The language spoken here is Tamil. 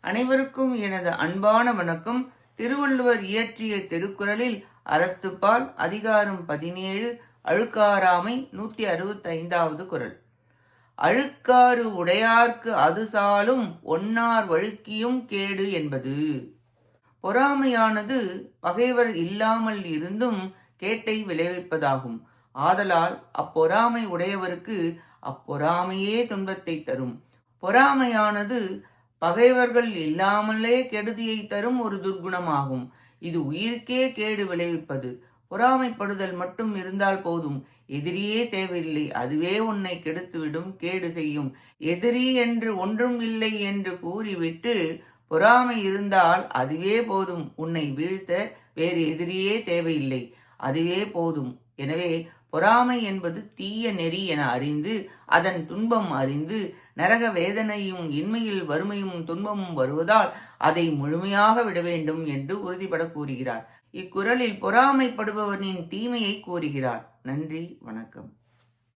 அனைவருக்கும் எனது அன்பான வணக்கம். திருவள்ளுவர் இயற்றிய திருக்குறளில் அறத்துப்பால் அதிகாரம் 17 அழுக்காராமை 165வது குறள். அழுக்காறு உடையார்க்கு அது சாலும் ஒன்னார் வழுக்கியும் கேடு என்பது. பொறாமையானது பகைவர் இல்லாமல் இருந்தும் கேட்டை விளைவிப்பதாகும். ஆதலால் அப்பொறாமை உடையவருக்கு அப்பொறாமையே துன்பத்தை தரும். பொறாமையானது பகைவர்கள் இல்லாமலே கெடுதியை தரும் ஒரு துர்குணமாகும். இது உயிருக்கே கேடு விளைவிப்பது. பொறாமைப்படுதல் மட்டும் இருந்தால் போதும். எதிரியே தேவையில்லை, அதுவே உன்னை கெடுத்துவிடும், கேடு செய்யும். எதிரி என்று ஒன்றும் இல்லை என்று கூறிவிட்டு பொறாமை இருந்தால் அதுவே போதும், உன்னை வீழ்த்த வேறு எதிரியே தேவையில்லை, அதுவே போதும். எனவே பொறாமை என்பது தீய நெறி என அறிந்து அதன் துன்பம் அறிந்து நரக வேதனையும் இன்மையில் வறுமையும் துன்பமும் வருவதால் அதை முழுமையாக விட வேண்டும் என்று உறுதிபட கூறுகிறார். இக்குறளில் பொறாமைப்படுபவனின் தீமையை கூறுகிறார். நன்றி, வணக்கம்.